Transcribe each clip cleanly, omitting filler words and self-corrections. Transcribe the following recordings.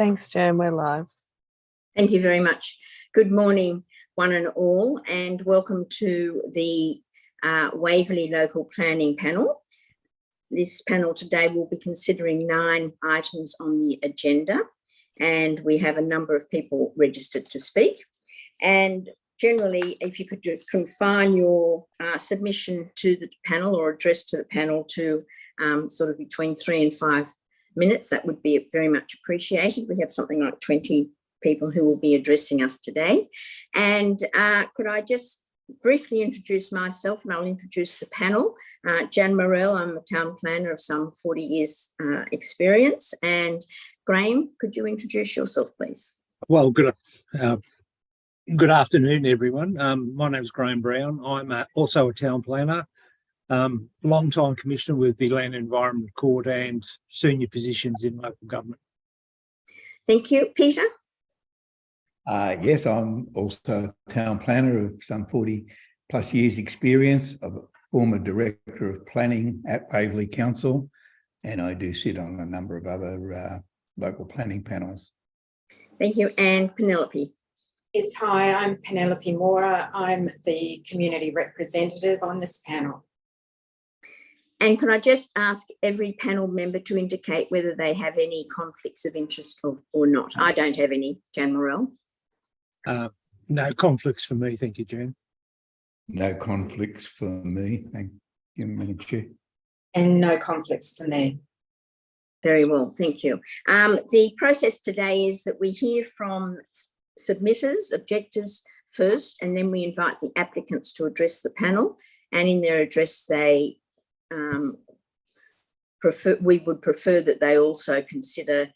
Thanks, Jan. We're live. Thank you very much. Good morning, one and all, and welcome to the Waverley Local Planning Panel. This panel today will be considering 9 items on the agenda, and we have a number of people registered to speak. And generally, if you could confine your submission to the panel or address to the panel to sort of between 3 and 5 minutes, that would be very much appreciated. We have something like 20 people who will be addressing us today. And could I just briefly introduce myself, and I'll introduce the panel. Jan Morell, I'm a town planner of some 40 years experience. And Graham, could you introduce yourself, please? Well, good afternoon, everyone. My name is Graham Brown. I'm also a town planner, long-time commissioner with the Land and Environment Court and senior positions in local government. Thank you. Peter? Yes, I'm also a town planner of some 40 plus years experience. I'm a former director of planning at Waverley Council, and I do sit on a number of other local planning panels. Thank you. And Penelope? Yes, hi, I'm Penelope Mora. I'm the community representative on this panel. And can I just ask every panel member to indicate whether they have any conflicts of interest or not? I don't have any. Jan Morell? No conflicts for me, thank you, Jan. No conflicts for me, thank you, Madam Chair. And no conflicts for me. Very well, thank you. The process today is that we hear from submitters, objectors first, and then we invite the applicants to address the panel. And in their address, they we would prefer that they also consider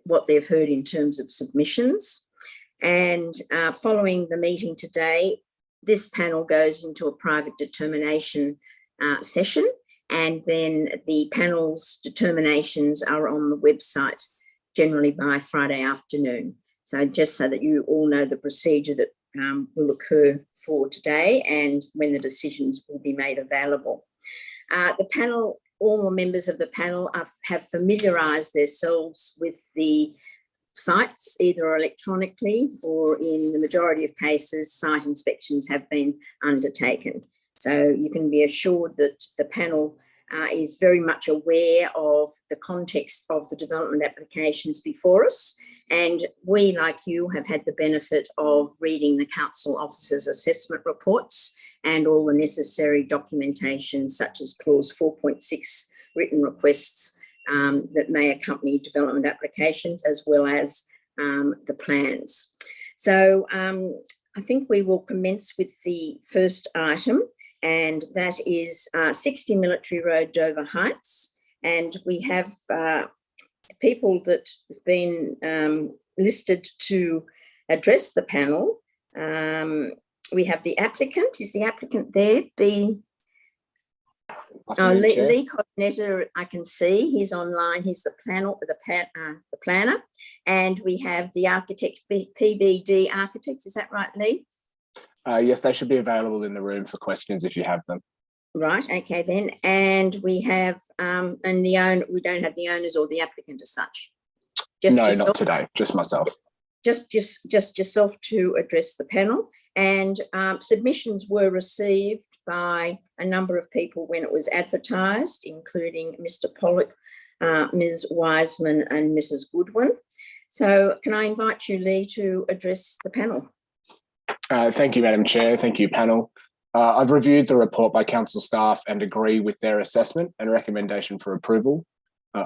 what they've heard in terms of submissions. And following the meeting today, this panel goes into a private determination session, and then the panel's determinations are on the website generally by Friday afternoon. So just so that you all know the procedure that will occur for today and when the decisions will be made available. The panel, all the members of the panel have familiarised themselves with the sites, either electronically or in the majority of cases, site inspections have been undertaken. So you can be assured that the panel is very much aware of the context of the development applications before us. And we, like you, have had the benefit of reading the council officers' assessment reports and all the necessary documentation, such as clause 4.6 written requests that may accompany development applications, as well as the plans. So I think we will commence with the first item, and that is 60 Military Road, Dover Heights. And we have people that have been listed to address the panel. We have the applicant. Is the applicant there? Lee Cosnetta, I can see. He's online. He's the planner. And we have the architect, PBD Architects. Is that right, Lee? Yes, they should be available in the room for questions if you have them. Right, okay then. And we have, and the owner, we don't have the owners or the applicant as such. Just no, yourself? Not today, just myself. Just yourself to address the panel. And submissions were received by a number of people when it was advertised, including Mr. Pollock, Ms. Wiseman and Mrs. Goodwin. So can I invite you, Lee, to address the panel? Thank you, Madam Chair. Thank you, panel. I've reviewed the report by council staff and agree with their assessment and recommendation for approval.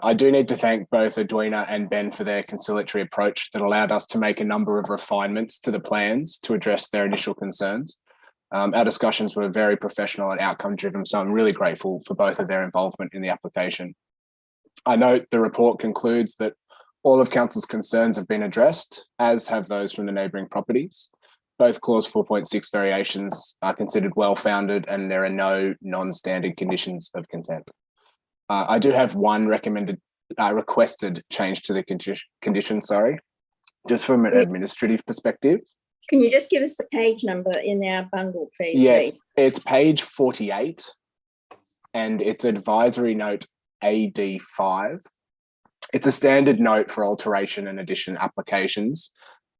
I do need to thank both Edwina and Ben for their conciliatory approach that allowed us to make a number of refinements to the plans to address their initial concerns. Our discussions were very professional and outcome driven, so I'm really grateful for both of their involvement in the application. I note the report concludes that all of council's concerns have been addressed, as have those from the neighbouring properties. Both clause 4.6 variations are considered well-founded and there are no non-standard conditions of consent. I do have one requested change to the condition, just from an administrative perspective. Can you just give us the page number in our bundle, please? Yes, it's page 48 and it's advisory note AD5. It's a standard note for alteration and addition applications,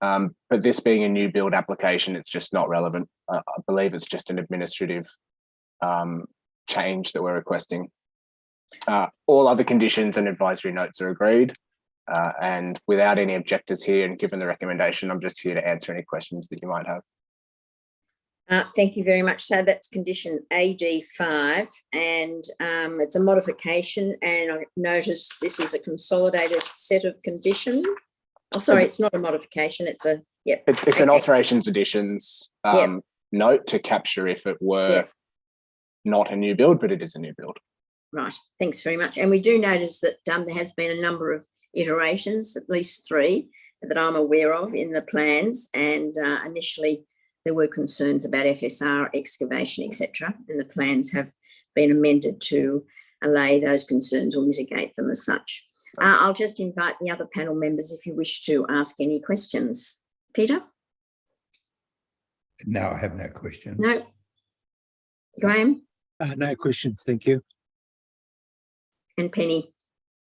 but this being a new build application, it's just not relevant. I believe it's just an administrative change that we're requesting. All other conditions and advisory notes are agreed. And without any objectors here and given the recommendation, I'm just here to answer any questions that you might have. Thank you very much. So that's condition AD5, and it's a modification, and I notice this is a consolidated set of conditions. Oh, sorry, it's not a modification. It's a, yep. It's an alterations additions note to capture if it were not a new build, but it is a new build. Right, thanks very much. And we do notice that there has been a number of iterations, at least 3, that I'm aware of in the plans, and initially there were concerns about FSR, excavation, etc., and the plans have been amended to allay those concerns or mitigate them as such. I'll just invite the other panel members if you wish to ask any questions. Peter? No, I have no question. No. Graham? No questions, thank you. And Penny?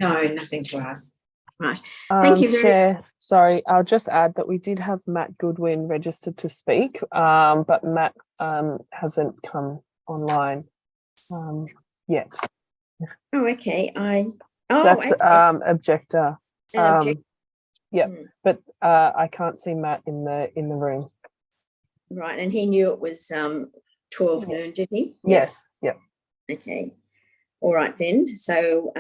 No, nothing to ask. Right. Thank you very Chair, sorry, I'll just add that we did have Matt Goodwin registered to speak, but Matt hasn't come online yet. Oh, okay. That's okay. objector. Object- Yeah, but I can't see Matt in the room. Right, and he knew it was 12 noon, did he? Yes. Yep. Okay. All right then. So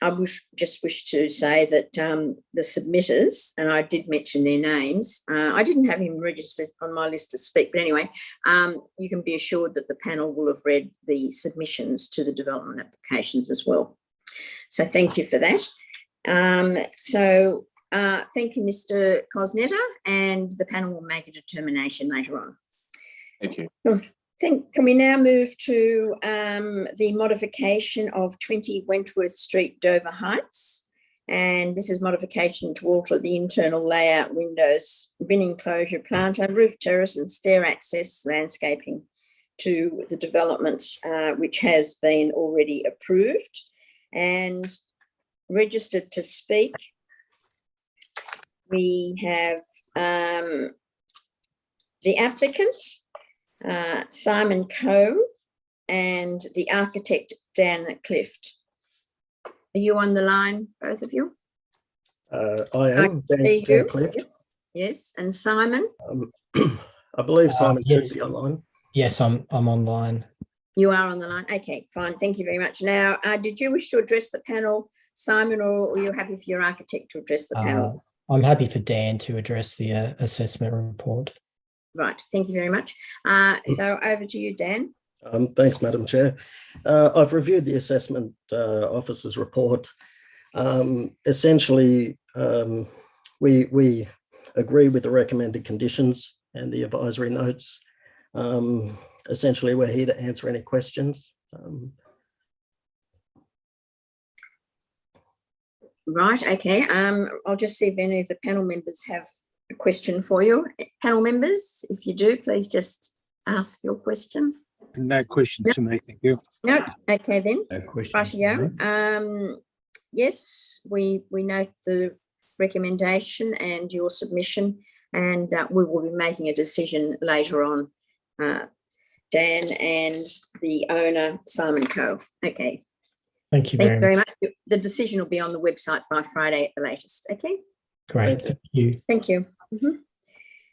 I just wish to say that the submitters, and I did mention their names, I didn't have him registered on my list to speak, but anyway, you can be assured that the panel will have read the submissions to the development applications as well. So thank you for that. Thank you, Mr. Cosnetta, and the panel will make a determination later on. Thank you. Can we now move to the modification of 20 Wentworth Street, Dover Heights? And this is modification to alter the internal layout, windows, bin enclosure, planter, roof terrace and stair access landscaping to the development, which has been already approved. And registered to speak, we have the applicant, Simon Coe, and the architect, Dan Clift. Are you on the line, both of you? I am. Dan Clift. Yes, and Simon? I believe Simon yes. should be online. Yes, I'm online. You are on the line. Okay, fine. Thank you very much. Now, did you wish to address the panel, Simon, or are you happy for your architect to address the panel? I'm happy for Dan to address the assessment report. Right. Thank you very much. So over to you, Dan. Thanks, Madam Chair. I've reviewed the assessment officer's report. Essentially, we agree with the recommended conditions and the advisory notes. Essentially, we're here to answer any questions. Right, okay. I'll just see if any of the panel members have a question for you. Panel members, if you do, please just ask your question. No questions for me, thank you. No, okay then. No question. Rightio. Yes, we note the recommendation and your submission, and we will be making a decision later on, Dan and the owner, Simon Coe. Okay. Thank you Thank very you much. very much. The decision will be on the website by Friday at the latest. Okay. Great. Thank you. Thank you.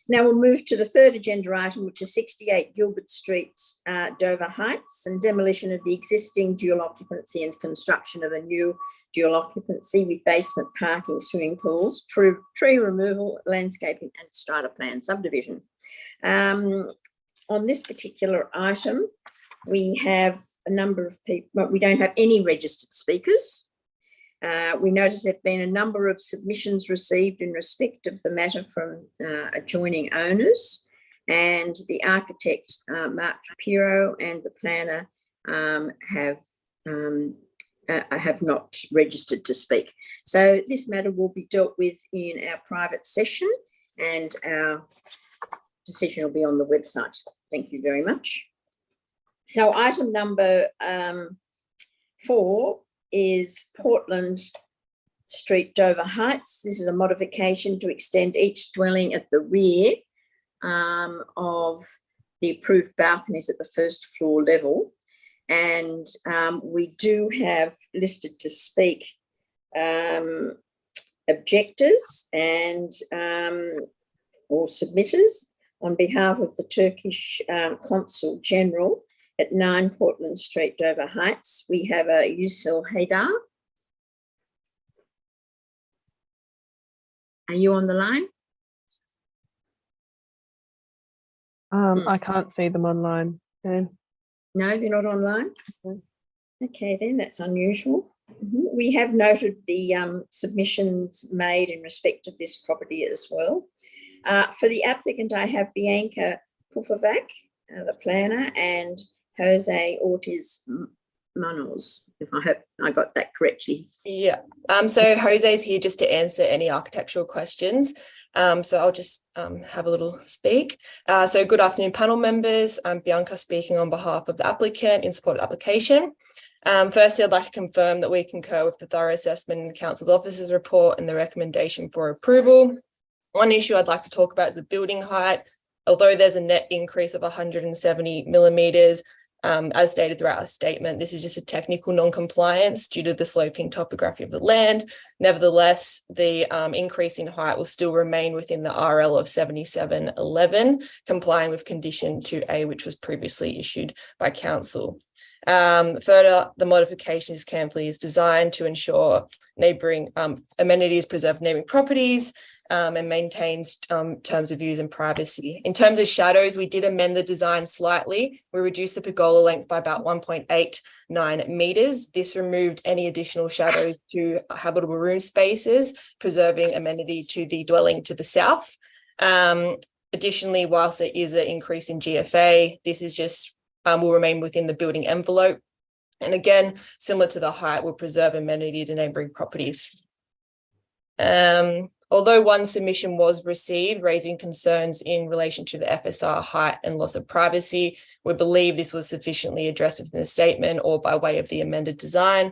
Now we'll move to the third agenda item, which is 68 Gilbert Street, Dover Heights, and demolition of the existing dual occupancy and construction of a new dual occupancy with basement parking, swimming pools, tree removal, landscaping and strata plan subdivision. On this particular item, we have a number of people, but we don't have any registered speakers. We notice there have been a number of submissions received in respect of the matter from adjoining owners, and the architect, Mark Shapiro, and the planner have not registered to speak. So this matter will be dealt with in our private session, and our decision will be on the website. Thank you very much. So item number 4 is Portland Street, Dover Heights. This is a modification to extend each dwelling at the rear of the approved balconies at the first floor level. And we do have listed to speak objectors and or submitters on behalf of the Turkish Consul General at 9 Portland Street, Dover Heights. We have a Yusel Haydar. Are you on the line? I can't see them online, Dan. No, they're not online. No. Okay, then that's unusual. We have noted the submissions made in respect of this property as well. For the applicant, I have Bianca Pufovac, the planner, and Jose Ortiz Manos, if I hope I got that correctly. Yeah. So Jose's here just to answer any architectural questions. So I'll just have a little speak. So good afternoon, panel members. I'm Bianca speaking on behalf of the applicant in support of the application. Firstly, I'd like to confirm that we concur with the thorough assessment in the council's officer's report and the recommendation for approval. One issue I'd like to talk about is the building height. Although there's a net increase of 170 millimetres, as stated throughout our statement, this is just a technical non-compliance due to the sloping topography of the land. Nevertheless, the increase in height will still remain within the RL of 7711, complying with condition 2A, which was previously issued by council. Further, the modification is carefully designed to ensure neighbouring amenities preserve neighbouring properties, and maintains terms of use and privacy. In terms of shadows, we did amend the design slightly. We reduced the pergola length by about 1.89 metres. This removed any additional shadows to habitable room spaces, preserving amenity to the dwelling to the south. Additionally, whilst there is an increase in GFA, this is just will remain within the building envelope. And again, similar to the height, will preserve amenity to neighbouring properties. Although one submission was received raising concerns in relation to the FSR height and loss of privacy, we believe this was sufficiently addressed within the statement or by way of the amended design.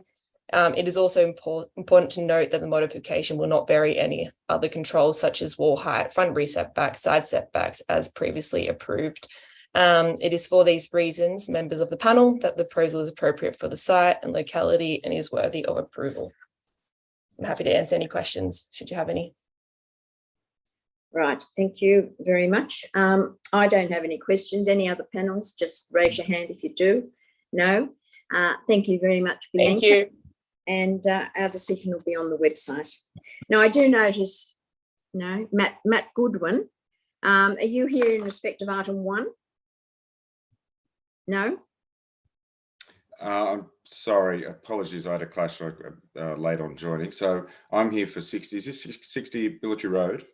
It is also important to note that the modification will not vary any other controls such as wall height, front rear setbacks, side setbacks as previously approved. It is for these reasons, members of the panel, that the proposal is appropriate for the site and locality and is worthy of approval. I'm happy to answer any questions, should you have any. Right, thank you very much. I don't have any questions. Any other panels? Just raise your hand if you do. No. Thank you very much, Bianca. Thank you. And our decision will be on the website. Now, I do notice, no, Matt Goodwin. Are you here in respect of item 1? No? I'm sorry, apologies, I had a clash late on joining. So I'm here for 60, is this 60 Military Road?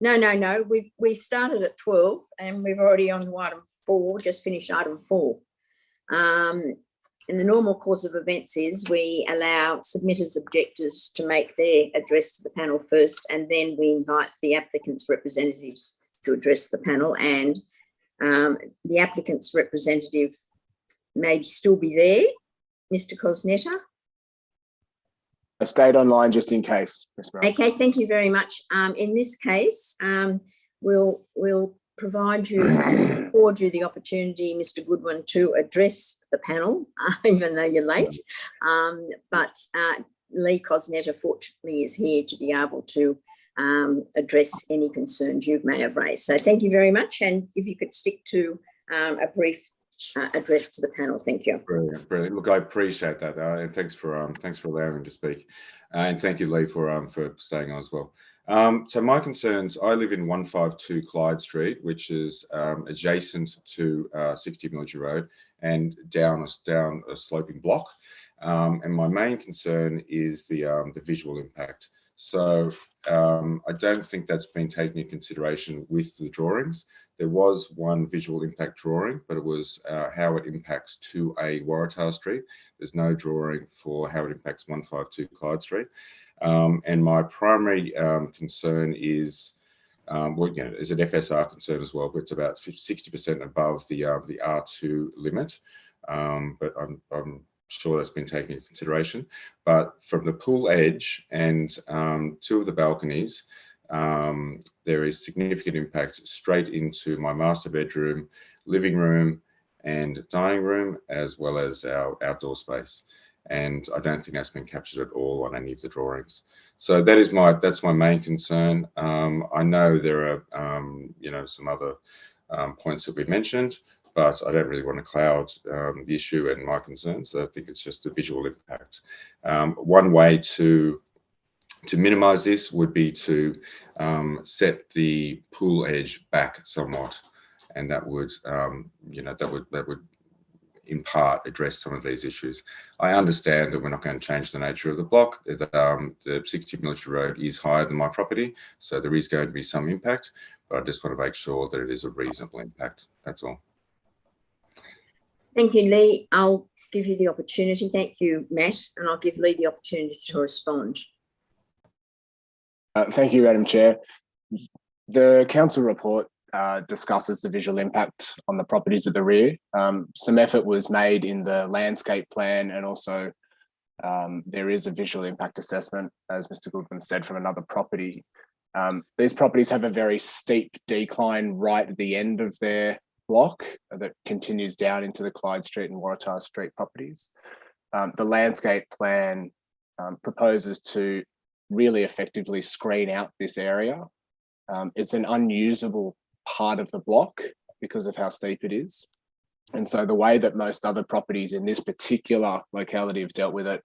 No. We started at 12 and we've already on to item 4, just finished item 4. In the normal course of events is we allow submitters objectors to make their address to the panel first, and then we invite the applicant's representatives to address the panel, and the applicant's representative may still be there. Mr. Cosnetta? I stayed online just in case. Okay, thank you very much. In this case, we'll provide you, afford you the opportunity, Mr. Goodwin, to address the panel, even though you're late. But Lee Cosnetta, fortunately, is here to be able to address any concerns you may have raised. So thank you very much. And if you could stick to a brief address to the panel, thank you. Brilliant, brilliant. Look, I appreciate that, and thanks for allowing me to speak, and thank you, Lee, for staying on as well. So my concerns: I live in 152 Clyde Street, which is adjacent to 60 Military Road and down a sloping block, and my main concern is the visual impact. So I don't think that's been taken into consideration with the drawings. There was one visual impact drawing, but it was how it impacts 2A Waratah Street. There's no drawing for how it impacts 152 Clyde Street. And my primary concern is, well, you know, is an FSR concern as well, but it's about 60% above the R2 limit. But I'm sure that's been taken into consideration. But from the pool edge and 2 of the balconies, there is significant impact straight into my master bedroom, living room, and dining room, as well as our outdoor space. And I don't think that's been captured at all on any of the drawings. So that's my main concern. I know there are some other points that we mentioned, but I don't really want to cloud the issue and my concerns. I think it's just the visual impact. One way to minimize this would be to set the pool edge back somewhat, and that would that would in part address some of these issues. I understand that we're not going to change the nature of the block. The 60 Military Road is higher than my property, so there is going to be some impact, but I just want to make sure that it is a reasonable impact. That's all. Thank you, Lee. I'll give you the opportunity. Thank you, Matt, and I'll give Lee the opportunity to respond. Thank you, Madam Chair. The council report discusses the visual impact on the properties at the rear. Some effort was made in the landscape plan, and also there is a visual impact assessment, as Mr. Goodwin said, from another property. These properties have a very steep decline right at the end of their block that continues down into the Clyde Street and Waratah Street properties. The landscape plan proposes to really effectively screen out this area. It's an unusable part of the block because of how steep it is. And so the way that most other properties in this particular locality have dealt with it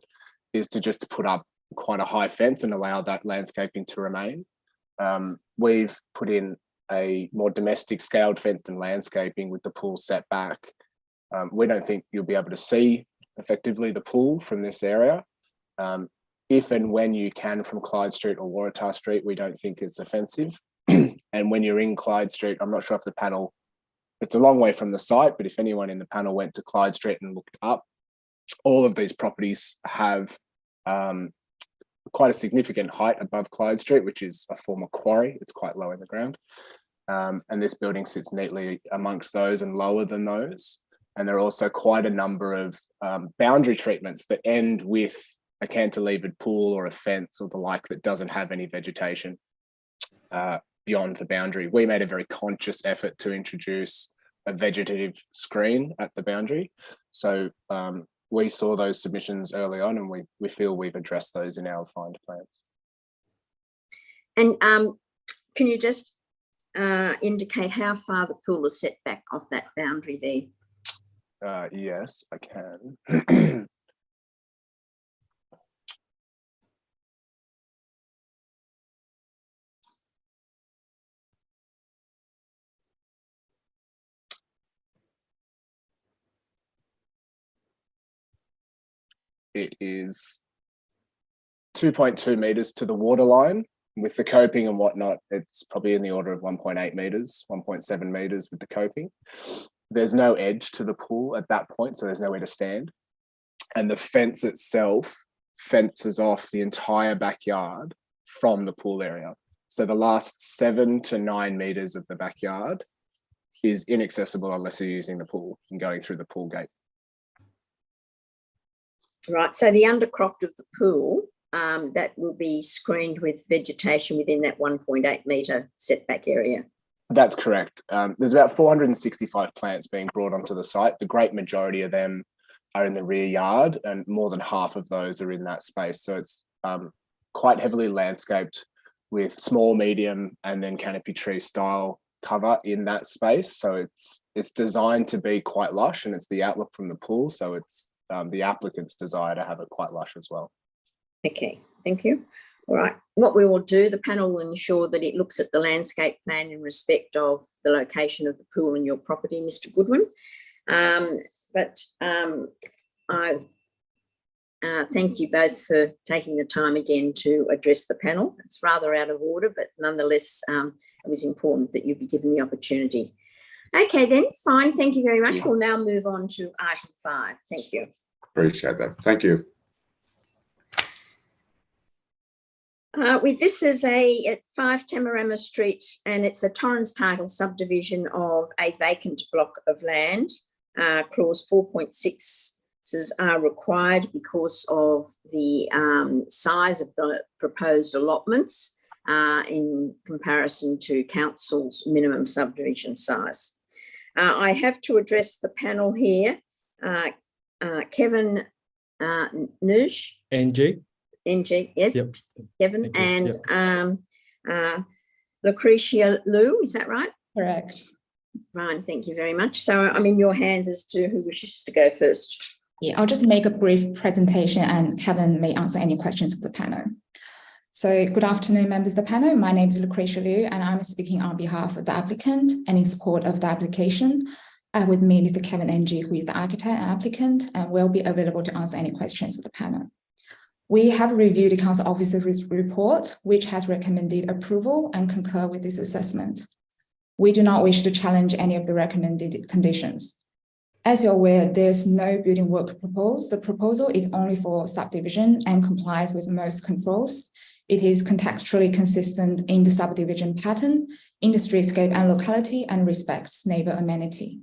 is to just put up quite a high fence and allow that landscaping to remain. We've put in a more domestic scaled fence than landscaping with the pool set back. We don't think you'll be able to see effectively the pool from this area. If and when you can from Clyde Street or Waratah Street, we don't think it's offensive. And when you're in Clyde Street, I'm not sure if the panel, it's a long way from the site, but if anyone in the panel went to Clyde Street and looked up, all of these properties have quite a significant height above Clyde Street, which is a former quarry. It's quite low in the ground. And this building sits neatly amongst those and lower than those. And there are also quite a number of boundary treatments that end with a cantilevered pool or a fence or the like that doesn't have any vegetation beyond the boundary. We made a very conscious effort to introduce a vegetative screen at the boundary. So we saw those submissions early on, and we feel we've addressed those in our refined plans. And can you just indicate how far the pool is set back off that boundary there? Yes, I can. It is 2.2 metres to the waterline. With the coping and whatnot, it's probably in the order of 1.8 metres, 1.7 metres with the coping. There's no edge to the pool at that point, so there's nowhere to stand. And the fence itself fences off the entire backyard from the pool area. So the last 7 to 9 metres of the backyard is inaccessible unless you're using the pool and going through the pool gate. Right, so the undercroft of the pool, that will be screened with vegetation within that 1.8 metre setback area. That's correct. There's about 465 plants being brought onto the site. The great majority of them are in the rear yard, and more than half of those are in that space. So it's quite heavily landscaped with small, medium, and then canopy tree style cover in that space. So it's designed to be quite lush, and it's the outlook from the pool. So it's the applicant's desire to have it quite lush as well. Okay, thank you. All right, what we will do, the panel will ensure that it looks at the landscape plan in respect of the location of the pool in your property, Mr. Goodwin. I thank you both for taking the time again to address the panel. It's rather out of order, but nonetheless, it was important that you be given the opportunity. Okay, then, fine. Thank you very much. Yeah. We'll now move on to item 5. Thank you. Appreciate that. Thank you. With this is at 5 Tamarama Street, and it's a Torrens title subdivision of a vacant block of land, clause 4.6 are required because of the size of the proposed allotments in comparison to council's minimum subdivision size. I have to address the panel here. Kevin Nuge. NG, yes, Yep. Kevin, NG, and Lucretia Liu, is that right? Correct. Right, thank you very much. So I'm in your hands as to who wishes to go first. Yeah, I'll just make a brief presentation and Kevin may answer any questions of the panel. So good afternoon, members of the panel. My name is Lucretia Liu and I'm speaking on behalf of the applicant and in support of the application. With me, Mr. Kevin NG, who is the architect and applicant, and will be available to answer any questions of the panel. We have reviewed the council officer's report, which has recommended approval and concur with this assessment. We do not wish to challenge any of the recommended conditions. As you're aware, there's no building work proposed. The proposal is only for subdivision and complies with most controls. It is contextually consistent in the subdivision pattern, in the streetscape and locality, and respects neighbor amenity.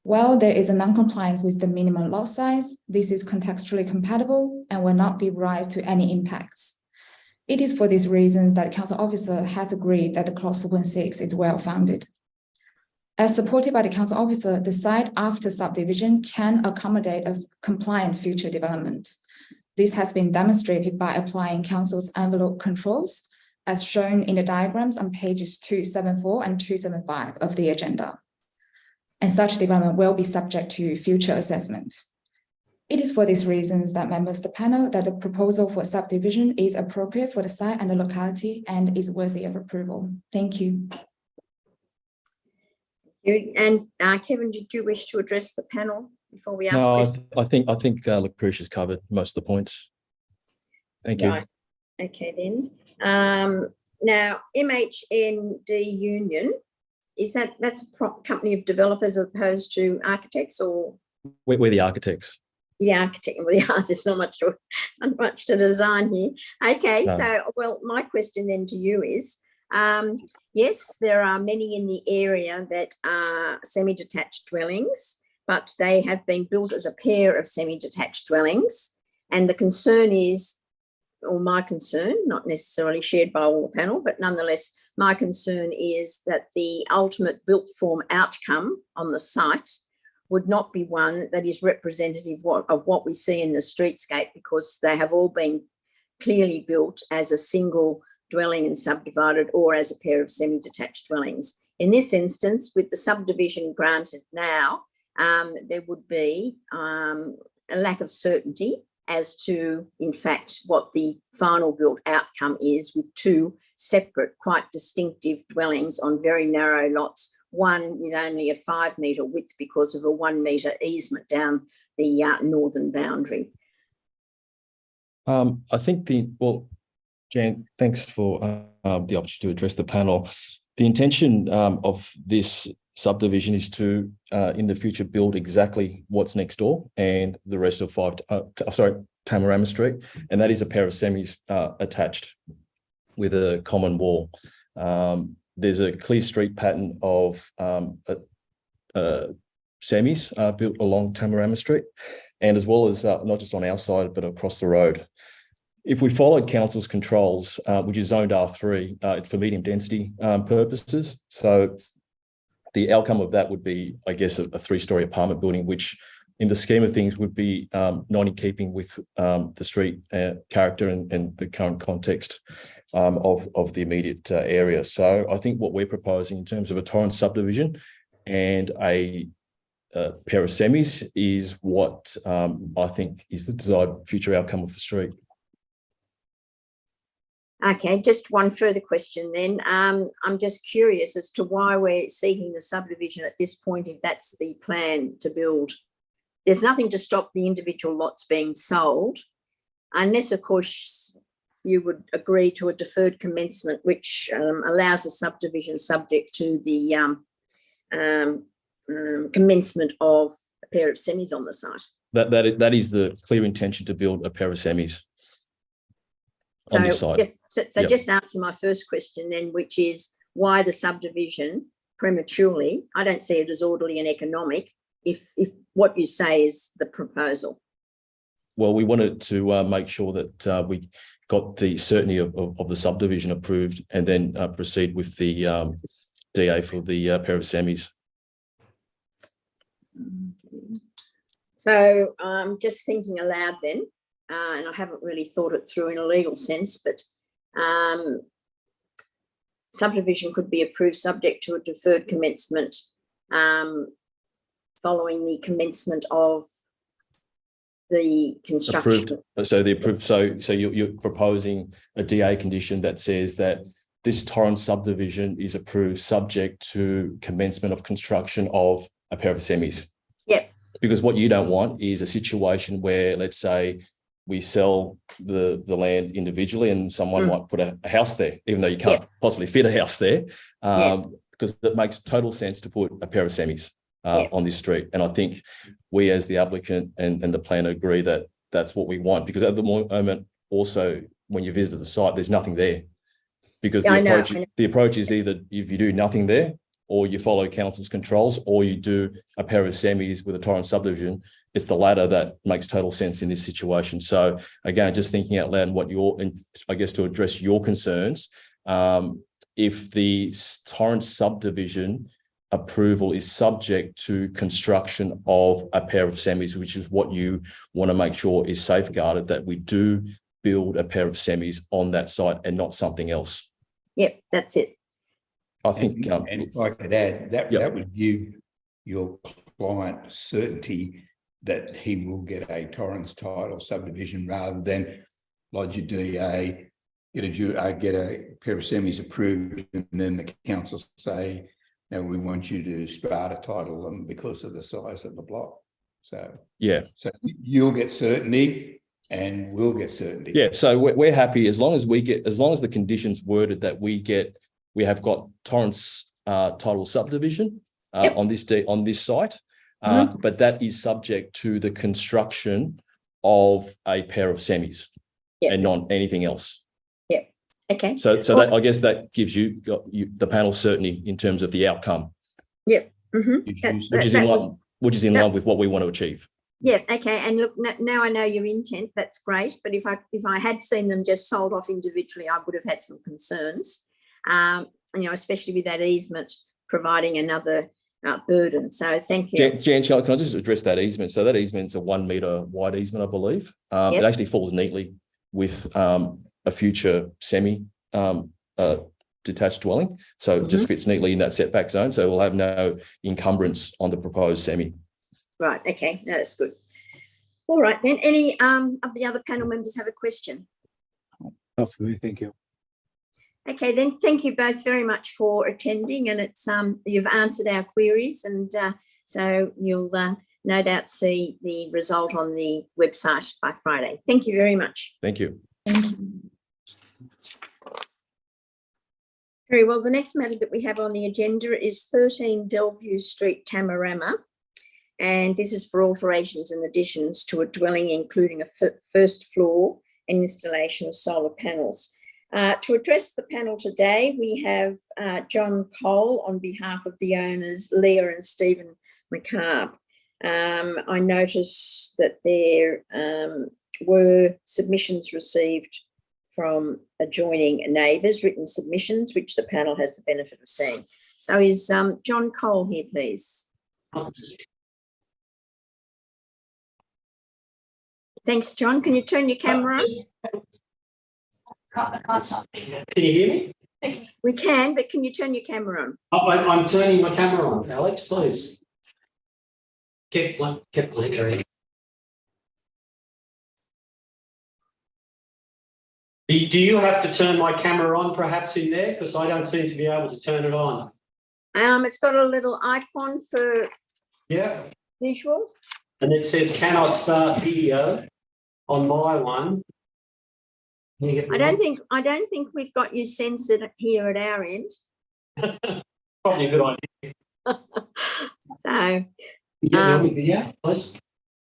While there is a non-compliance with the minimum lot size, this is contextually compatible and will not give rise to any impacts. It is for these reasons that the council officer has agreed that the clause 4.6 is well-founded. As supported by the council officer, the site after subdivision can accommodate a compliant future development. This has been demonstrated by applying council's envelope controls, as shown in the diagrams on pages 274 and 275 of the agenda. And such development will be subject to future assessment. It is for these reasons that members of the panel that the proposal for subdivision is appropriate for the site and the locality and is worthy of approval. Thank you. And Kevin, did you wish to address the panel before we ask No, questions? I think Lucretia's covered most of the points. Thank you. Right. Okay then. Now MHND Union, that's a company of developers as opposed to architects, or We're the architects. the architect and the artist? Not much to design here. Okay, No. so well, my question then to you is, yes, there are many in the area that are semi-detached dwellings, but they have been built as a pair of semi-detached dwellings, and the concern is, or my concern, not necessarily shared by all the panel, but nonetheless, my concern is that the ultimate built form outcome on the site would not be one that is representative of what we see in the streetscape, because they have all been clearly built as a single dwelling and subdivided, or as a pair of semi-detached dwellings. In this instance, with the subdivision granted now, there would be a lack of certainty as to, in fact, what the final built outcome is, with two separate, quite distinctive dwellings on very narrow lots, one with only a 5 metre width because of a 1 metre easement down the northern boundary. I think Jan, thanks for the opportunity to address the panel. The intention of this subdivision is to, in the future, build exactly what's next door and the rest of Tamarama Street, and that is a pair of semis attached with a common wall. There's a clear street pattern of semis built along Tamarama Street, and as well as not just on our side, but across the road. If we followed council's controls, which is zoned R3, it's for medium density purposes. So the outcome of that would be, I guess, a 3-story apartment building, which in the scheme of things would be not in keeping with the street character and the current context of the immediate area. So I think what we're proposing in terms of a Torrens subdivision and a pair of semis is what I think is the desired future outcome of the street. Okay, just one further question then. I'm just curious as to why we're seeking the subdivision at this point, if that's the plan to build. There's nothing to stop the individual lots being sold, unless, of course, you would agree to a deferred commencement, which allows a subdivision subject to the commencement of a pair of semis on the site. That is the clear intention, to build a pair of semis. So, on this side. Yep. Just answer my first question then, which is why the subdivision prematurely? I don't see it as orderly and economic if what you say is the proposal. Well, we wanted to make sure that we got the certainty of the subdivision approved and then proceed with the DA for the pair of semis. So I'm just thinking aloud then, and I haven't really thought it through in a legal sense, but subdivision could be approved subject to a deferred commencement following the commencement of the construction. Approved. So you're proposing a DA condition that says that this Torrens subdivision is approved subject to commencement of construction of a pair of semis. Yep. Because what you don't want is a situation where, let's say, we sell the land individually and someone might put a house there, even though you can't possibly fit a house there, because it makes total sense to put a pair of semis on this street. And I think we as the applicant and the planner agree that that's what we want, because at the moment also when you visit the site, there's nothing there. Because the approach is either if you do nothing there, or you follow council's controls, or you do a pair of semis with a Torrens subdivision. It's the latter that makes total sense in this situation. So again, just thinking out loud and I guess to address your concerns, if the Torrens subdivision approval is subject to construction of a pair of semis, which is what you want to make sure is safeguarded, that we do build a pair of semis on that site and not something else. Yep, that's it. I think, and if I could add, that would give your client certainty that he will get a Torrens title subdivision rather than lodge a DA, get a pair of semis approved, and then the council say, no, we want you to strata title them because of the size of the block. So you'll get certainty and we'll get certainty. Yeah, so we're happy as long as the conditions worded that we have got Torrens title subdivision on this site, but that is subject to the construction of a pair of semis and not anything else. Yeah. Okay. So that, I guess that gives you the panel certainty in terms of the outcome. Yep. Which is in line with what we want to achieve. Yeah. Okay. And look, now I know your intent. That's great. But if I had seen them just sold off individually, I would have had some concerns. Especially with that easement providing another burden. So thank you. Jan, can I just address that easement? So that easement's a 1 metre wide easement, I believe. It actually falls neatly with a future semi detached dwelling. So it just fits neatly in that setback zone. So we'll have no encumbrance on the proposed semi. Right. Okay. No, that's good. All right then. Any of the other panel members have a question? Not for me, thank you. Okay, then thank you both very much for attending, and it's you've answered our queries, and so you'll no doubt see the result on the website by Friday. Thank you very much. Thank you. Thank you. Very well. The next matter that we have on the agenda is 13 Delview Street, Tamarama, and this is for alterations and additions to a dwelling, including a first floor and installation of solar panels. To address the panel today, we have John Cole on behalf of the owners, Leah and Stephen McCarb. I noticed that there were submissions received from adjoining neighbours, written submissions, which the panel has the benefit of seeing. So is John Cole here, please? Thanks, John. Can you turn your camera on? Can you hear me? We can, but can you turn your camera on? I'm turning my camera on. Alex, please. Get the Do you have to turn my camera on perhaps in there? Because I don't seem to be able to turn it on. It's got a little icon for visual. And it says cannot start video on my one. I don't think we've got you censored here at our end. Probably a good idea. So you get me on the video, please.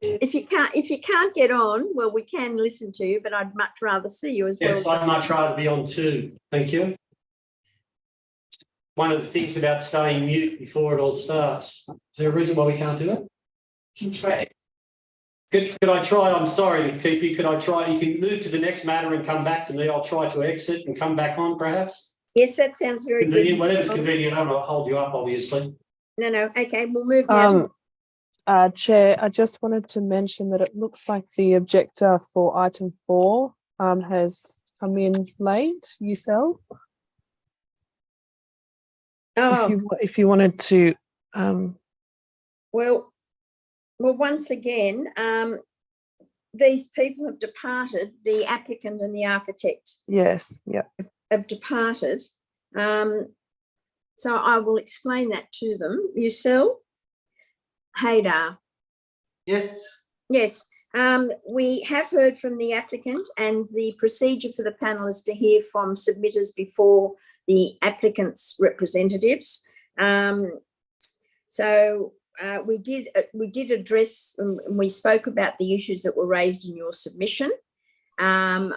If you can't get on, well, we can listen to you, but I'd much rather see you as well. Yes, I'd much rather be on too. Thank you. One of the things about staying mute before it all starts. Is there a reason why we can't do it? Could I try? I'm sorry to keep you. Could I try? You can move to the next matter and come back to me. I'll try to exit and come back on, perhaps. Yes, that sounds very Convenient. good. Whatever's convenient. I don't want to hold you up, obviously. No. Okay, we'll move now. Chair, I just wanted to mention that it looks like the objector for item 4 has come in late, Yucel. Oh, If you wanted to. well, once again, these people have departed. The applicant and the architect. Yes. Yeah. Have departed. So I will explain that to them. Yucel, Haydar. Yes. Yes. We have heard from the applicant, and the procedure for the panel is to hear from submitters before the applicant's representatives. So we did address, and we spoke about the issues that were raised in your submission. And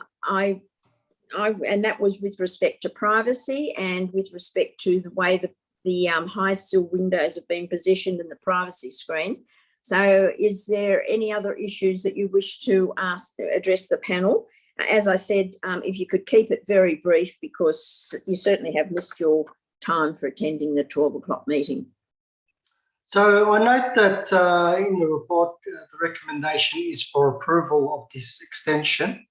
that was with respect to privacy and with respect to the way that the high sill windows have been positioned in the privacy screen. So is there any other issues that you wish to address the panel? As I said, if you could keep it very brief, because you certainly have missed your time for attending the 12 o'clock meeting. So I note that in the report, the recommendation is for approval of this extension.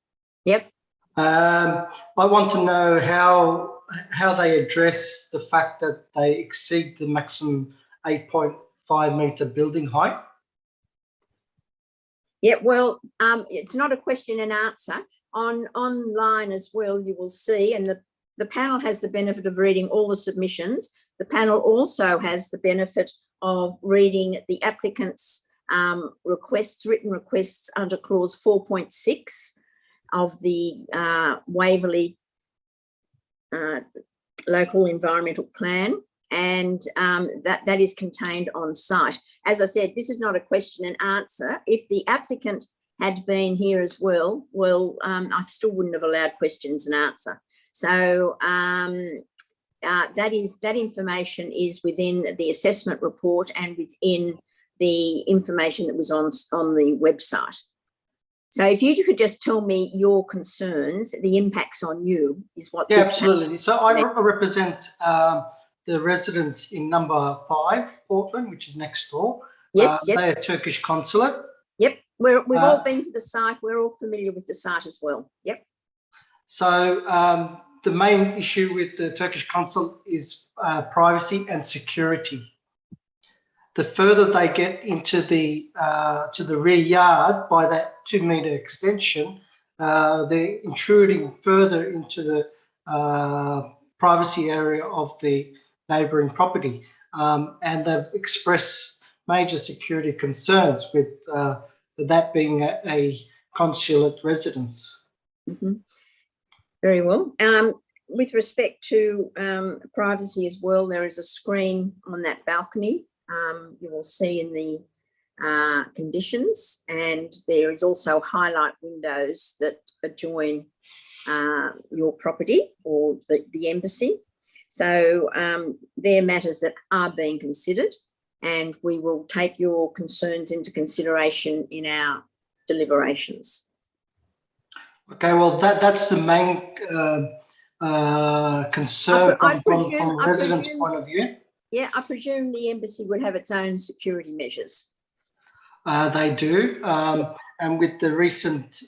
Yep. I want to know how they address the fact that they exceed the maximum 8.5 metre building height. Yeah, well, it's not a question and answer. Online as well, you will see, and the panel has the benefit of reading all the submissions. The panel also has the benefit of reading the applicant's written requests under clause 4.6 of the Waverley local environmental plan, and that is contained on site. As I said, this is not a question and answer. If the applicant had been here as well, I still wouldn't have allowed questions and answer. So that information is within the assessment report and within the information that was on the website. So if you could just tell me your concerns, the impacts on you is what. Yeah, absolutely. So I represent the residents in number 5, Portland, which is next door. Yes, yes. They're a Turkish consulate. Yep, we've all been to the site. We're all familiar with the site as well. Yep. So the main issue with the Turkish consulate is privacy and security. The further they get into the to the rear yard by that 2 metre extension, they're intruding further into the privacy area of the neighbouring property, and they've expressed major security concerns with that being a consulate residence. Mm-hmm. Very well. With respect to privacy as well, there is a screen on that balcony. You will see in the conditions, and there is also highlight windows that adjoin your property or the embassy. So they're matters that are being considered, and we will take your concerns into consideration in our deliberations. Okay, well, that's the main concern from a resident's point of view. Yeah, I presume the embassy would have its own security measures. They do, and with the recent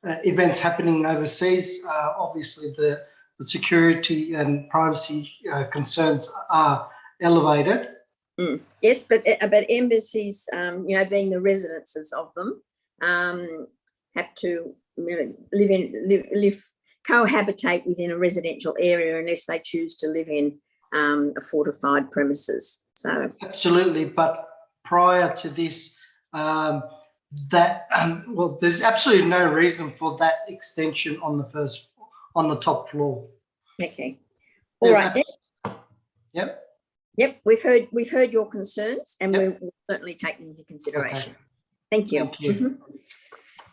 events happening overseas, obviously the security and privacy concerns are elevated. Mm. Yes, but embassies, being the residences of them, have to cohabitate within a residential area unless they choose to live in a fortified premises. So absolutely, but prior to this, there's absolutely no reason for that extension on the top floor. Okay, all right then. Yep. Yep, we've heard your concerns, and we will certainly take them into consideration. Okay. Thank you. Thank you. Mm-hmm.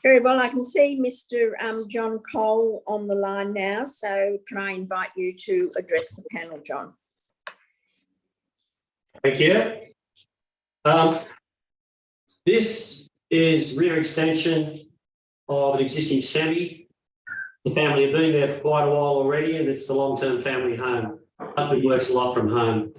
Very well. I can see Mr. John Cole on the line now. So can I invite you to address the panel, John? Thank you. This is rear extension of an existing semi. The family have been there for quite a while already, and it's the long-term family home. Husband works a lot from home.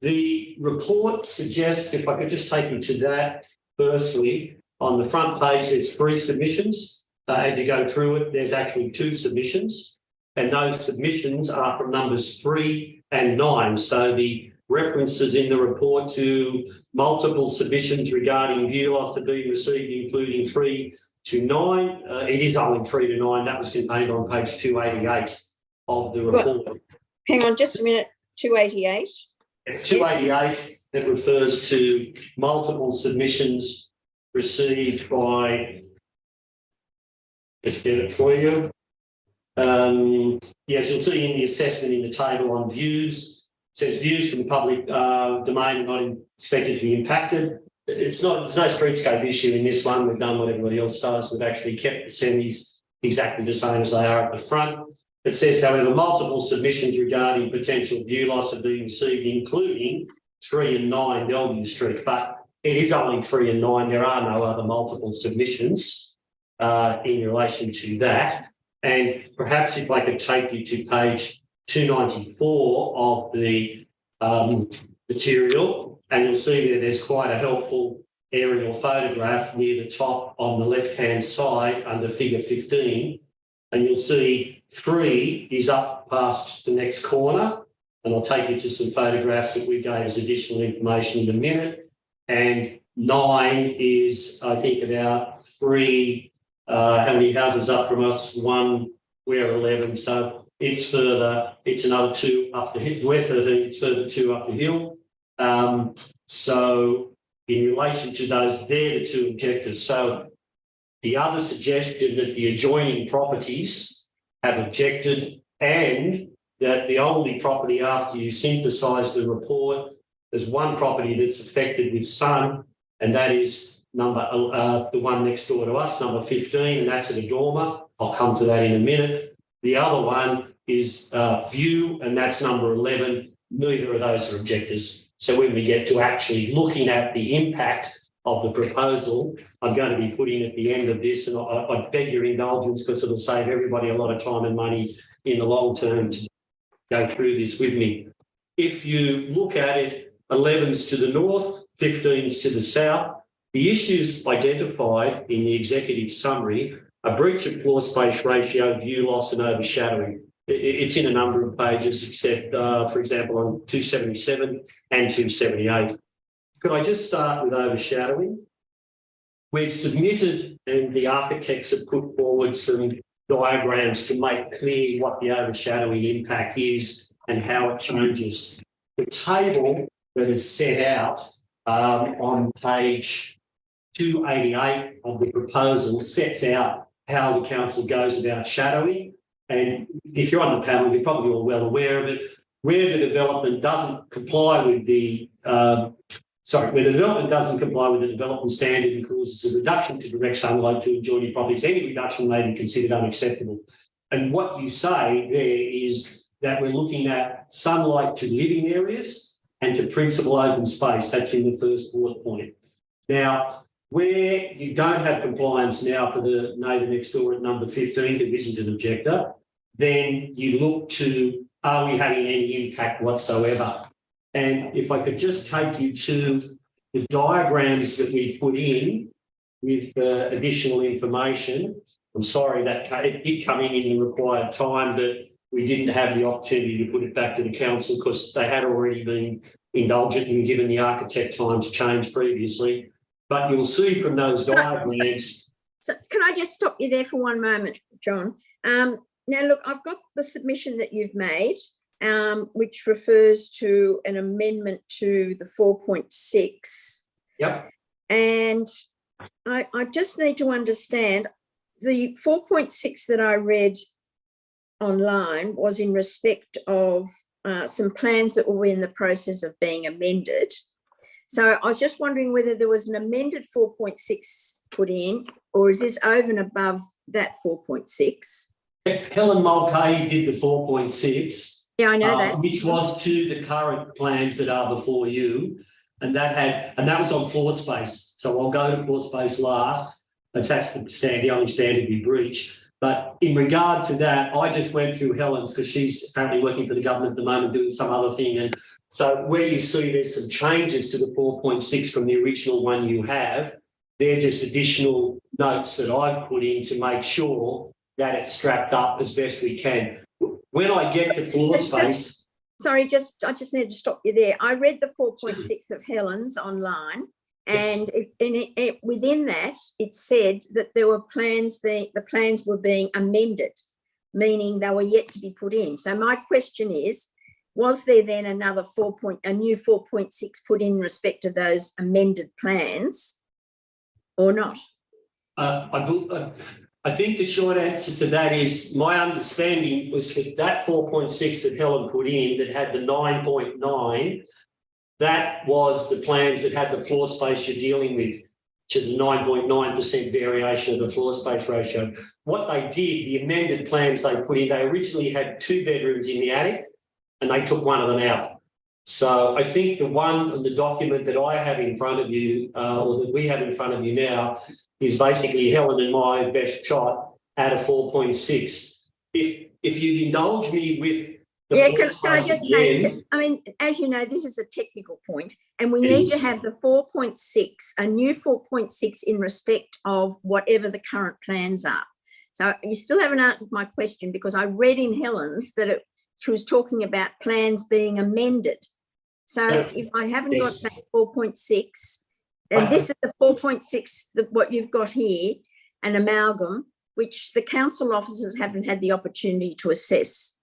The report suggests, if I could just take you to that, firstly, on the front page, there's 3 submissions. As you go through it, there's actually 2 submissions, and those submissions are from numbers 3 and 9. So the references in the report to multiple submissions regarding view loss to be received, including 3 to 9. It is only 3 to 9. That was contained on page 288 of the report. Well, hang on just a minute. 288. It's 288 that refers to multiple submissions received by. Let's get it for you. Yes, you'll see in the assessment in the table on views, it says views from the public domain are not expected to be impacted. There's no streetscape issue in this one. We've done what everybody else does. We've actually kept the semis exactly the same as they are at the front. It says, however, multiple submissions regarding potential view loss have been received, including 3 and 9 Bellevue Street. But it is only 3 and 9. There are no other multiple submissions in relation to that. And perhaps if I could take you to page 294 of the material, and you'll see that there's quite a helpful aerial photograph near the top on the left-hand side under figure 15. And you'll see 3 is up past the next corner. And I'll take you to some photographs that we gave as additional information in a minute. And 9 is, I think, about 3, how many houses up from us? 1, we're 11. So it's further, it's another 2 up the hill. We're 13, it's further 2 up the hill. So in relation to those, they're the 2 objectives. So the other suggestion that the adjoining properties have objected, and that the only property after you synthesise the report, there's 1 property that's affected with sun, and that is the one next door to us, number 15, and that's at a dormer. I'll come to that in a minute. The other one is view, and that's number 11. Neither of those are objectors. So when we get to actually looking at the impact of the proposal, I'm going to be putting at the end of this, and I beg your indulgence because it'll save everybody a lot of time and money in the long term to go through this with me. If you look at it, 11's to the north, 15's to the south. The issues identified in the executive summary are breach of floor space ratio, view loss and overshadowing. It's in a number of pages, except, for example, on 277 and 278. Could I just start with overshadowing? We've submitted, and the architects have put forward some diagrams to make clear what the overshadowing impact is and how it changes. The table that is set out on page 288 of the proposal sets out how the council goes about shadowing. And if you're on the panel, you're probably all well aware of it. Where the development doesn't comply with the where the development doesn't comply with the development standard and causes a reduction to direct sunlight to adjoining properties, any reduction may be considered unacceptable. And what you say there is that we're looking at sunlight to living areas and to principal open space. That's in the first bullet point. Now, where you don't have compliance now for the neighbour next door at number 15, who isn't an objector, then you look to, are we having any impact whatsoever? And if I could just take you to the diagrams that we put in with additional information. I'm sorry that it did come in the required time, but we didn't have the opportunity to put it back to the council because they had already been indulgent and given the architect time to change previously. But you'll see from those diagrams. So can I just stop you there for one moment, John? Now, look, I've got the submission that you've made, which refers to an amendment to the 4.6. Yep. And I just need to understand, the 4.6 that I read online was in respect of some plans that were in the process of being amended. So I was just wondering whether there was an amended 4.6 put in, or is this over and above that 4.6? Helen Mulcahy did the 4.6. Yeah, I know that. Which was to the current plans that are before you. and that was on floor space. So I'll go to floor space last. That's the only standard we breach. But in regard to that, I just went through Helen's because she's apparently working for the government at the moment doing some other thing. And so where you see there's some changes to the 4.6 from the original one you have, they're just additional notes that I've put in to make sure that it's strapped up as best we can. When I get to floor space... I just need to stop you there. I read the 4.6 of Helen's online, and within that, it said that there were the plans were being amended, meaning they were yet to be put in. So my question is, was there then a new 4.6 put in respect of those amended plans or not? I think the short answer to that is my understanding was that 4.6 that Helen put in that had the 9.9, that was the plans that had the floor space you're dealing with, to the 9.9% variation of the floor space ratio. What they did, the amended plans they put in, they originally had 2 bedrooms in the attic and they took one of them out. So I think the one on the document that I have in front of you, or that we have in front of you now, is basically Helen and my best shot at a 4.6. If you'd indulge me with the can I just say, I mean, as you know, this is a technical point, and we need to have the 4.6, a new 4.6 in respect of whatever the current plans are. So you still haven't answered my question, because I read in Helen's that she was talking about plans being amended. So if I haven't got that 4.6, and this is the 4.6, what you've got here, an amalgam, which the council officers haven't had the opportunity to assess.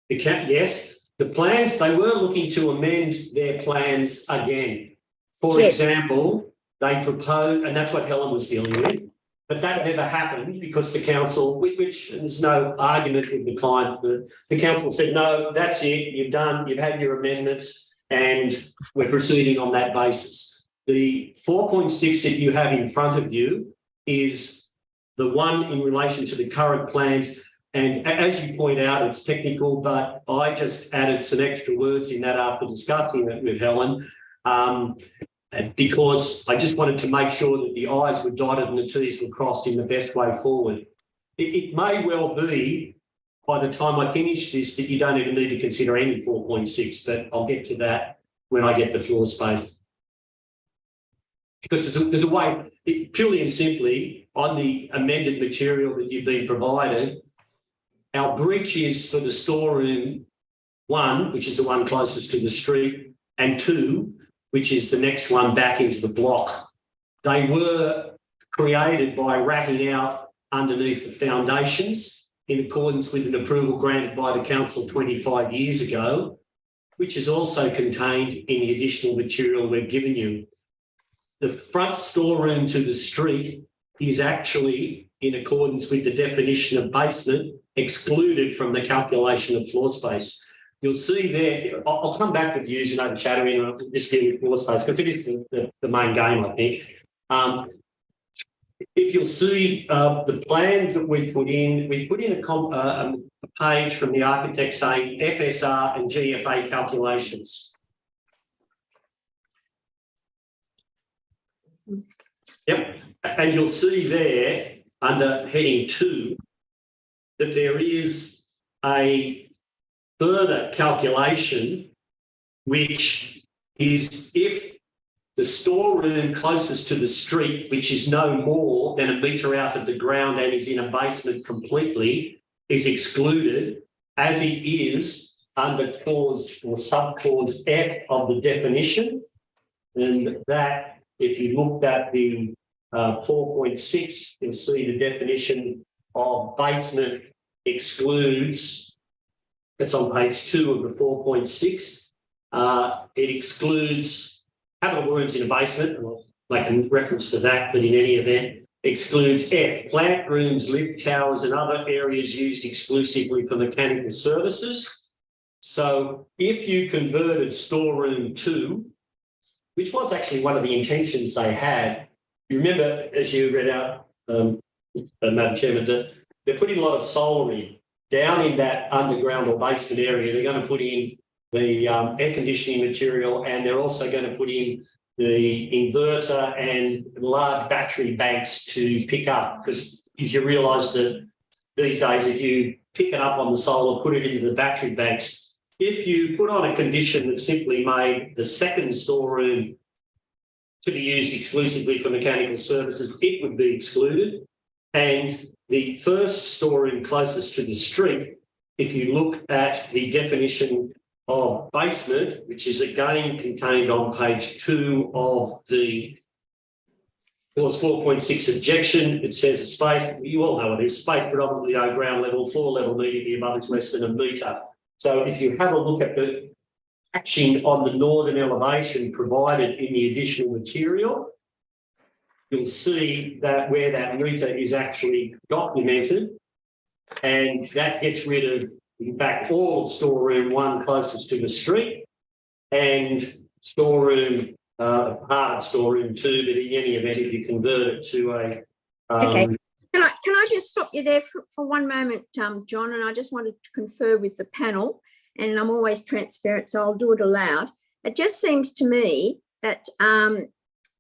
Yes, the plans, they were looking to amend their plans again. For example, they proposed, and that's what Helen was dealing with, but that never happened because the council, which there's no argument with the client, the council said, no, that's it, you've had your amendments, and we're proceeding on that basis. The 4.6 that you have in front of you is the one in relation to the current plans. And as you point out, it's technical, but I just added some extra words in that after discussing it with Helen, because I just wanted to make sure that the I's were dotted and the T's were crossed in the best way forward. It may well be, by the time I finish this, that you don't even need to consider any 4.6, but I'll get to that when I get the floor space. Because there's a way, purely and simply, on the amended material that you've been provided, our breach is for the storeroom 1, which is the one closest to the street, and 2, which is the next one back into the block. They were created by racking out underneath the foundations in accordance with an approval granted by the council 25 years ago, which is also contained in the additional material we've given you. The front storeroom to the street is actually in accordance with the definition of basement, excluded from the calculation of floor space. You'll see there, I'll come back to views and overshadowing, and I'll just give you floor space because it is the main game, I think. If you'll see the plans that we put in a page from the architect saying FSR and GFA calculations. Yep, and you'll see there under heading 2 that there is a further calculation, which is if the storeroom closest to the street, which is no more than a metre out of the ground and is in a basement completely, is excluded, as it is under clause or subclause F of the definition. And that, if you looked at the 4.6, you'll see the definition of basement excludes, that's on page 2 of the 4.6. It excludes capital words in a basement, and I'll make a reference to that, but in any event, excludes F, plant rooms, lift towers and other areas used exclusively for mechanical services. So if you converted storeroom 2, which was actually one of the intentions they had, you remember, as you read out, Madam Chairman, that they're putting a lot of solar in. Down in that underground or basement area, they're going to put in the air conditioning material, and they're also going to put in the inverter and large battery banks to pick up, because you realise that these days if you pick it up on the solar, put it into the battery banks, if you put on a condition that simply made the second storeroom to be used exclusively for mechanical services, it would be excluded. And the first storeroom closest to the street, if you look at the definition of basement, which is again contained on page 2 of the clause 4.6 objection, it says a space, you all know what it is, space predominantly below ground level, floor level immediately above is less than a metre. So if you have a look at the hatching on the northern elevation provided in the additional material, you'll see that where that metre is actually documented, and that gets rid of, in fact, all of storeroom 1 closest to the street and storeroom, part of storeroom 2, but in any event, if you convert it to a... Okay. Can I just stop you there for one moment, John, and I just wanted to confer with the panel, and I'm always transparent, so I'll do it aloud. It just seems to me that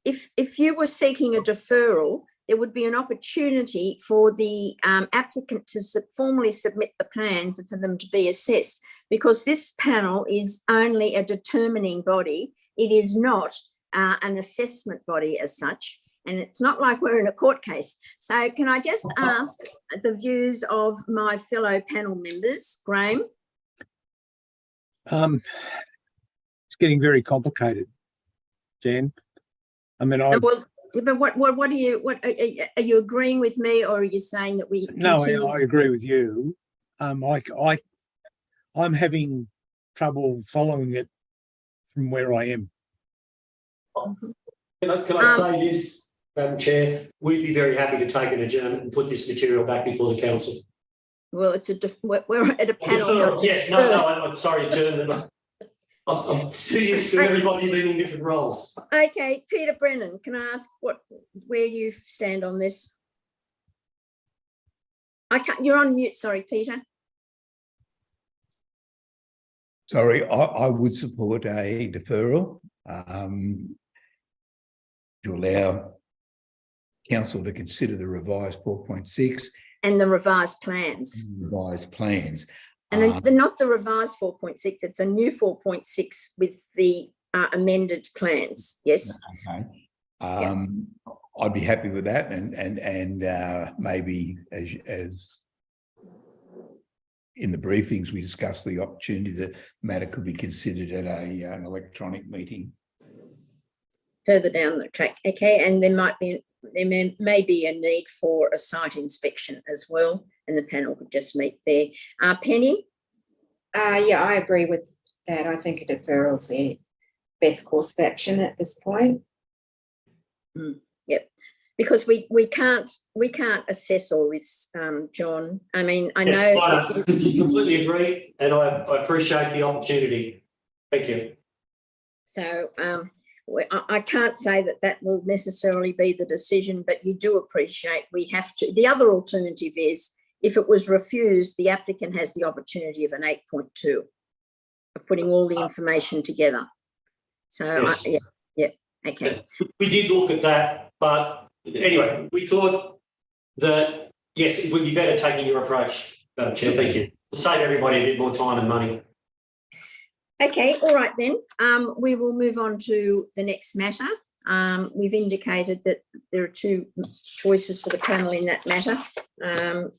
if you were seeking a deferral, there would be an opportunity for the applicant to formally submit the plans and for them to be assessed, because this panel is only a determining body. It is not an assessment body as such, and it's not like we're in a court case. So can I just ask the views of my fellow panel members? Graham? It's getting very complicated, Jan. I mean, Well, but what are you agreeing with me, or are you saying that we continue? No, I agree with you. I'm having trouble following it from where I am. Can I say this, Madam Chair? We'd be very happy to take an adjournment and put this material back before the council. Well, we're at a panel. So yes, no, I'm sorry, adjournment. I'm too used to everybody being in different roles. Okay, Peter Brennan, can I ask where you stand on this? You're on mute, sorry, Peter. Sorry, I would support a deferral to allow council to consider the revised 4.6 and the revised plans. And then not the revised 4.6, it's a new 4.6 with the amended plans. Yes. Okay. I'd be happy with that, and maybe as in the briefings we discussed the opportunity that matter could be considered at an electronic meeting further down the track. Okay, and there may be a need for a site inspection as well, and the panel could just meet there. Penny? Yeah, I agree with that. I think a deferral is the best course of action at this point. Yep, because we can't assess all this, John. I mean, I know. I completely agree, and I appreciate the opportunity. Thank you. So I can't say that will necessarily be the decision, but you do appreciate we have to. The other alternative is, if it was refused, the applicant has the opportunity of an 8.2 of putting all the information together. So yes. Yeah, okay. We did look at that, but anyway, we thought that yes, it would be better taking your approach, Madam Chair. Thank you. We'll save everybody a bit more time and money. Okay, all right then. We will move on to the next matter. We've indicated that there are 2 choices for the panel in that matter. And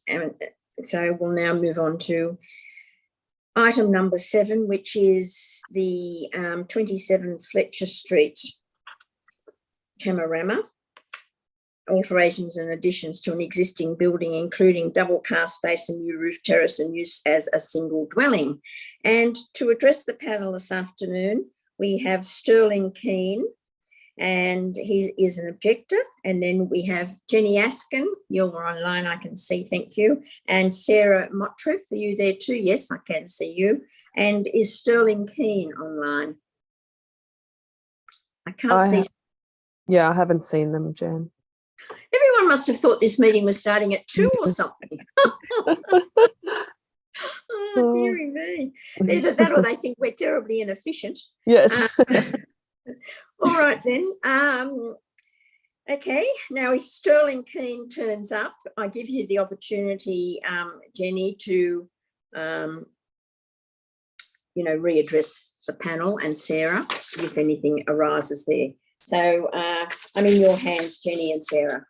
so we'll now move on to item number 7, which is the 27 Fletcher Street, Tamarama. Alterations and additions to an existing building, including double car space and new roof terrace and use as a single dwelling. And to address the panel this afternoon, we have Sterling Keane, and he is an objector. And then we have Jenny Askin. You're online, I can see, thank you. And Sarah Mottreff, are you there too? Yes, I can see you. And is Sterling Keane online? I can't see. Yeah, I haven't seen them, Jan. Everyone must have thought this meeting was starting at 2 or something. Oh Deary me. Either that or they think we're terribly inefficient. Yes. All right then. Okay, now if Sterling Keane turns up, I give you the opportunity, Jenny, to readdress the panel, and Sarah, if anything arises there. So I'm in your hands, Jenny and Sarah.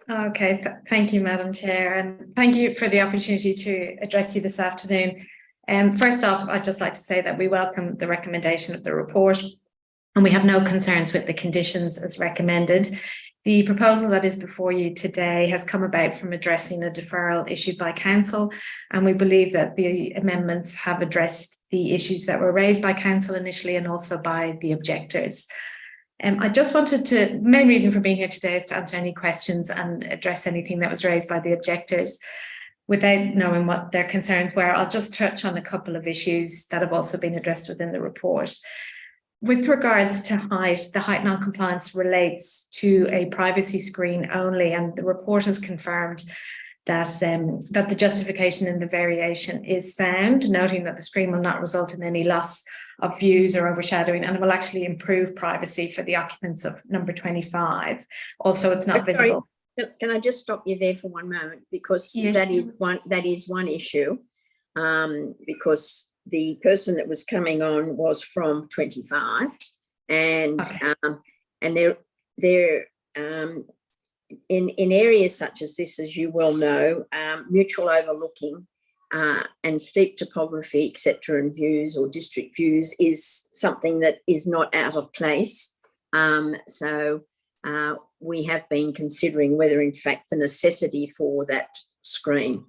Okay, thank you, Madam Chair, and thank you for the opportunity to address you this afternoon. First off, I'd just like to say that we welcome the recommendation of the report, and we have no concerns with the conditions as recommended. The proposal that is before you today has come about from addressing a deferral issued by Council, and we believe that the amendments have addressed the issues that were raised by Council initially and also by the objectors. I just wanted to, main reason for being here today is to answer any questions and address anything that was raised by the objectors. Without knowing what their concerns were, I'll just touch on a couple of issues that have also been addressed within the report. With regards to height, the height non-compliance relates to a privacy screen only, and the report has confirmed that, that the justification in the variation is sound, noting that the screen will not result in any loss of views or overshadowing, and it will actually improve privacy for the occupants of number 25. Also, it's not visible. Can I just stop you there for one moment, because yes, that is one issue, because the person that was coming on was from 25, and okay. And they're in areas such as this, as you well know, mutual overlooking and steep topography, etc., and views or district views is something that is not out of place. So we have been considering whether, in fact, the necessity for that screen.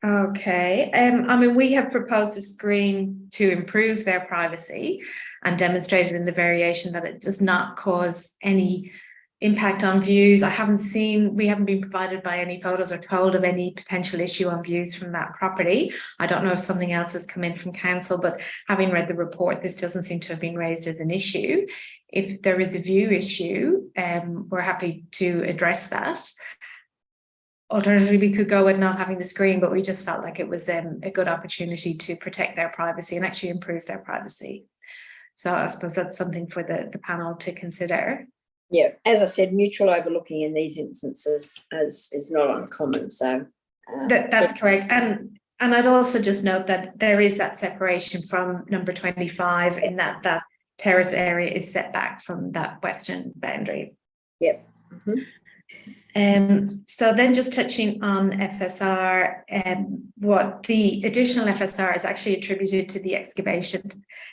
Okay, I mean, we have proposed a screen to improve their privacy and demonstrated in the variation that it does not cause any impact on views. we haven't been provided by any photos or told of any potential issue on views from that property. I don't know if something else has come in from Council, but having read the report, this doesn't seem to have been raised as an issue. If there is a view issue, we're happy to address that. Alternatively, we could go with not having the screen, but we just felt like it was a good opportunity to protect their privacy and actually improve their privacy. So I suppose that's something for the panel to consider. Yeah, as I said, mutual overlooking in these instances is not uncommon. So that's correct. And I'd also just note that there is that separation from number 25 in that terrace area is set back from that western boundary. Yep. Mm-hmm. So then just touching on FSR, what the additional FSR is actually attributed to the excavation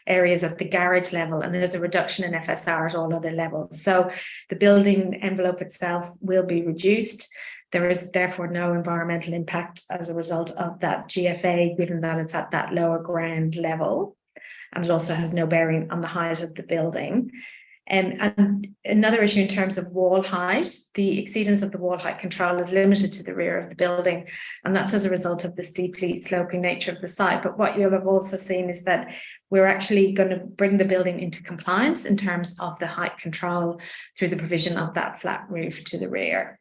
areas at the garage level, and there's a reduction in FSR at all other levels. So the building envelope itself will be reduced. There is therefore no environmental impact as a result of that GFA, given that it's at that lower ground level, and it also has no bearing on the height of the building. And another issue in terms of wall height, the exceedance of the wall height control is limited to the rear of the building, and that's as a result of the steeply sloping nature of the site. But what you'll have also seen is that we're actually going to bring the building into compliance in terms of the height control through the provision of that flat roof to the rear.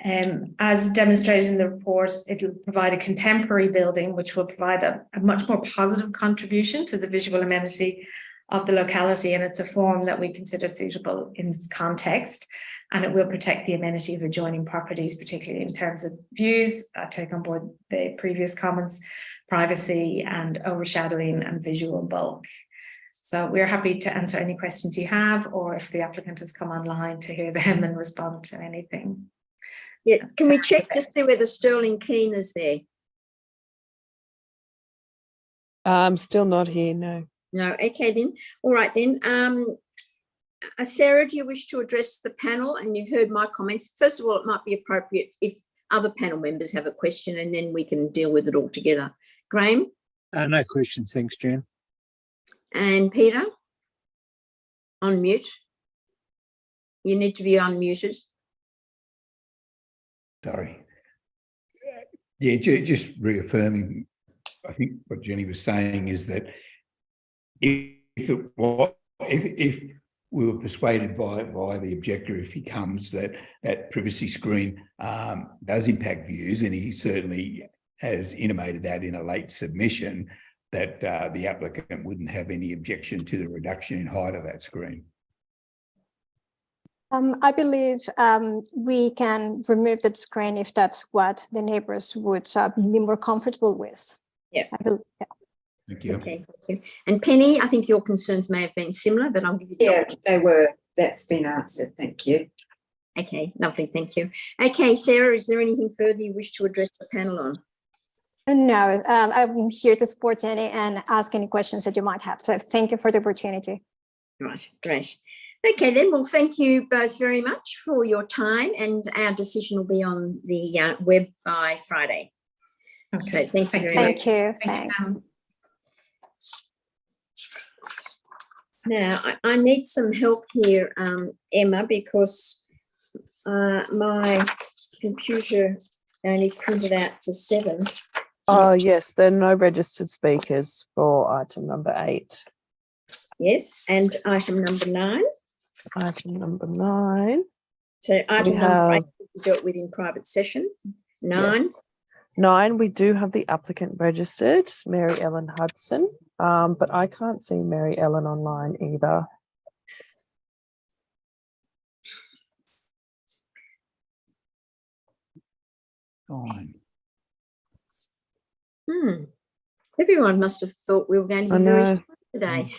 As demonstrated in the report, it will provide a contemporary building which will provide a much more positive contribution to the visual amenity of the locality, and it's a form that we consider suitable in this context, and it will protect the amenity of adjoining properties, particularly in terms of views. I take on board the previous comments, privacy and overshadowing and visual bulk. So we're happy to answer any questions you have, or if the applicant has come online, to hear them and respond to anything. Yeah, can we check to see whether Sterling Keane is there? Still not here, no. No, okay then. All right then. Sarah, do you wish to address the panel? And you've heard my comments. First of all, it might be appropriate if other panel members have a question, and then we can deal with it all together. Graham? No questions, thanks, Jan. And Peter? On mute. You need to be unmuted. Sorry. Yeah, just reaffirming, I think what Jenny was saying is that if we were persuaded by the objector, if he comes, that that privacy screen does impact views, and he certainly has intimated that in a late submission, that the applicant wouldn't have any objection to the reduction in height of that screen. I believe we can remove that screen if that's what the neighbors would be more comfortable with. Yeah. Yeah. Thank you. Okay, thank you. And Penny, I think your concerns may have been similar, but I'll give you. Yeah, they were. That's been answered. Thank you. Okay, lovely. Thank you. Okay, Sarah, is there anything further you wish to address the panel on? No, I'm here to support any and ask any questions that you might have. So thank you for the opportunity. Right, great. Okay, then, well, thank you both very much for your time, and our decision will be on the web by Friday. Okay, thank you very much. Thank you. Thanks. Now, I need some help here, Emma, because my computer only printed out to 7. Oh, yes, there are no registered speakers for item number 8. Yes, and item number 9. Item number 9. So item number 8 we dealt with in private session. 9. Yes. 9, we do have the applicant registered, Mary Ellen Hudson, but I can't see Mary Ellen online either. Fine. Everyone must have thought we were going to be very slow today.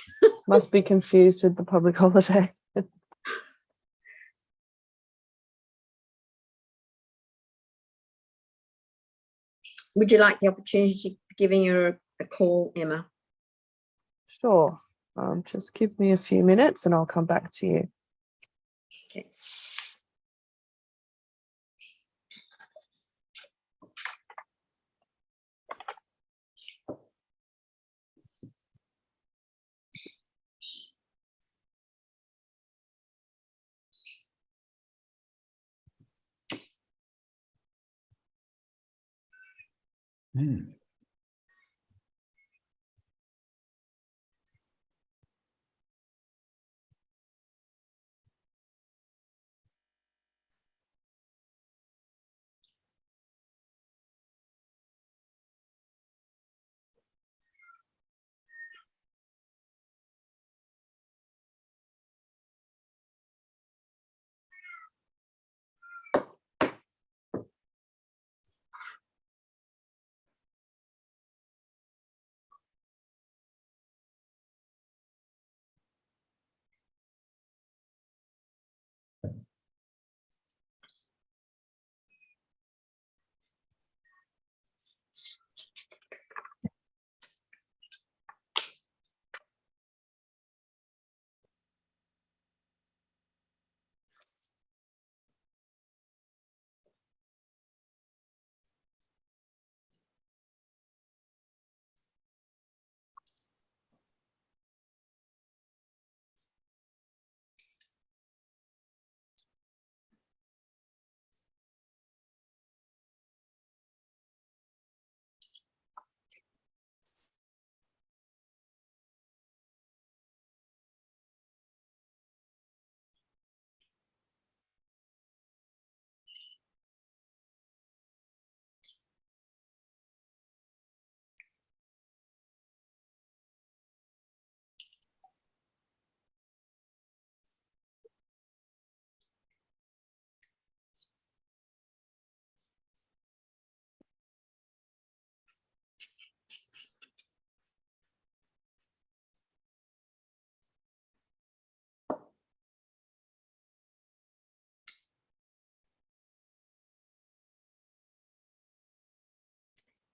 Must be confused with the public holiday. Would you like the opportunity of giving her a call, Emma? Sure. Just give me a few minutes and I'll come back to you. Okay.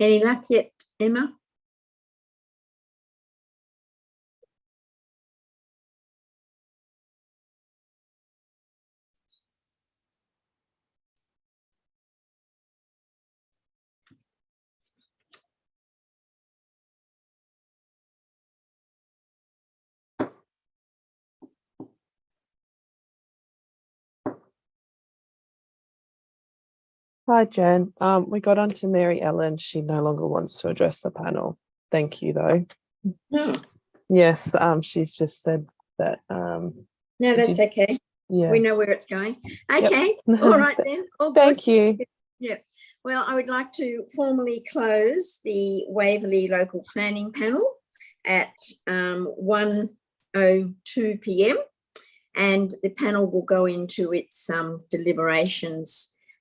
Any luck yet, Emma? Hi, Jen. We got on to Mary Ellen. She no longer wants to address the panel. Thank you, though. No. Yes, she's just said that No, that's Did- okay. Yeah. We know where it's going. Okay. Yep. All right then. All good. Thank you. Yeah. Well, I would like to formally close the Waverley Local Planning Panel at 1:02 p.m. and the panel will go into its deliberations